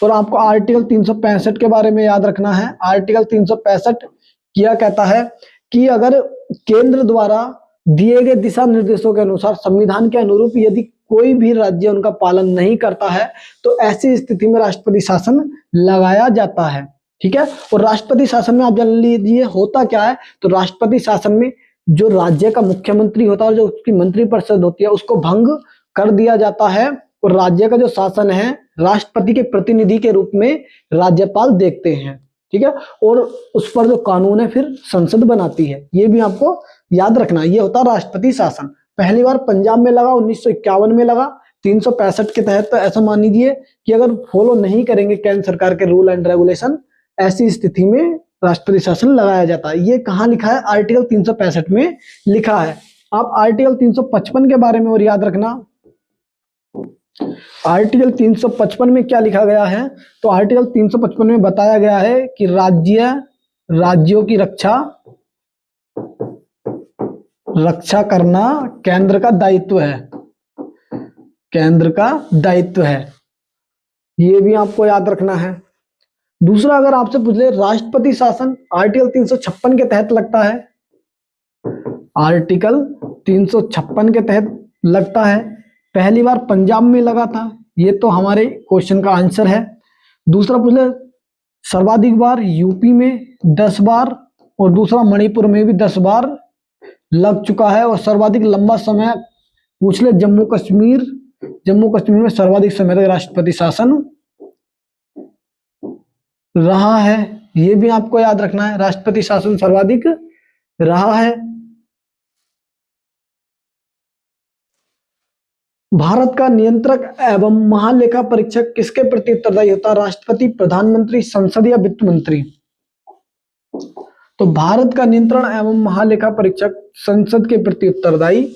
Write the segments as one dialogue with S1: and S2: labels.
S1: और आपको आर्टिकल 365 के बारे में याद रखना है। आर्टिकल 365 क्या कहता है कि अगर केंद्र द्वारा दिए गए दिशा निर्देशों के अनुसार संविधान के अनुरूप यदि कोई भी राज्य उनका पालन नहीं करता है तो ऐसी स्थिति में राष्ट्रपति शासन लगाया जाता है। ठीक है। और राष्ट्रपति शासन में आप जान लीजिए होता क्या है। तो राष्ट्रपति शासन में जो राज्य का मुख्यमंत्री होता है और जो उसकी मंत्रिपरिषद होती है उसको भंग कर दिया जाता है और राज्य का जो शासन है राष्ट्रपति के प्रतिनिधि के रूप में राज्यपाल देखते हैं। ठीक है। और उस पर जो कानून है फिर संसद बनाती है। ये भी आपको याद रखना। ये होता है राष्ट्रपति शासन। पहली बार पंजाब में लगा 1951 में लगा 365 के तहत। तो ऐसा मान लीजिए कि अगर फॉलो नहीं करेंगे केंद्र सरकार के रूल एंड रेगुलेशन, ऐसी स्थिति में राष्ट्रपति शासन लगाया जाता है। ये कहाँ लिखा है? आर्टिकल 365 में लिखा है। आप आर्टिकल 355 के बारे में और याद रखना। आर्टिकल 355 में क्या लिखा गया है? तो आर्टिकल 355 में बताया गया है कि राज्यों की रक्षा करना केंद्र का दायित्व है। केंद्र का दायित्व है। ये भी आपको याद रखना है। दूसरा, अगर आपसे पूछ ले राष्ट्रपति शासन आर्टिकल 356 के तहत लगता है। आर्टिकल 356 के तहत लगता है। पहली बार पंजाब में लगा था। ये तो हमारे क्वेश्चन का आंसर है। दूसरा पूछ ले सर्वाधिक बार यूपी में 10 बार और दूसरा मणिपुर में भी 10 बार लग चुका है। और सर्वाधिक लंबा समय पूछ ले जम्मू कश्मीर में सर्वाधिक समय तक राष्ट्रपति शासन रहा है। ये भी आपको याद रखना है। राष्ट्रपति शासन सर्वाधिक रहा है। भारत का नियंत्रक एवं महालेखा परीक्षक किसके प्रति उत्तरदायी होता है? राष्ट्रपति, प्रधानमंत्री, संसद या वित्त मंत्री? तो भारत का नियंत्रण एवं महालेखा परीक्षक संसद के प्रति उत्तरदायी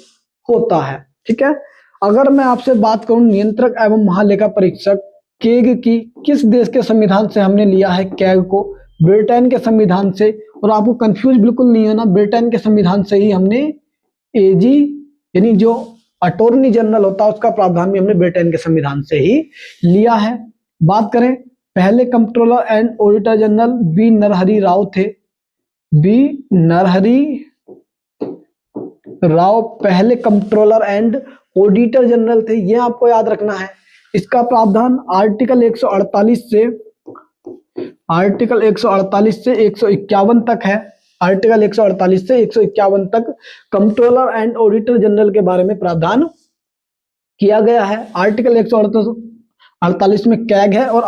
S1: होता है। ठीक है। अगर मैं आपसे बात करूं नियंत्रक एवं महालेखा परीक्षक केग की, किस देश के संविधान से हमने लिया है केग को? ब्रिटेन के संविधान से। और आपको कंफ्यूज बिल्कुल नहीं होना, ब्रिटेन के संविधान से ही हमने एजी यानी जो अटॉर्नी जनरल होता है उसका प्रावधान भी हमने ब्रिटेन के संविधान से ही लिया है। बात करें पहले controller and auditor general B Narahari Rao थे। बी नरहरि राव पहले कंट्रोलर एंड ऑडिटर जनरल थे। ये आपको याद रखना है। इसका प्रावधान आर्टिकल 148 से 151 तक है। आर्टिकल 148 से 151 तक कंट्रोलर एंड ऑडिटर जनरल के बारे में प्रावधान किया गया है। आर्टिकल 148 में कैग है और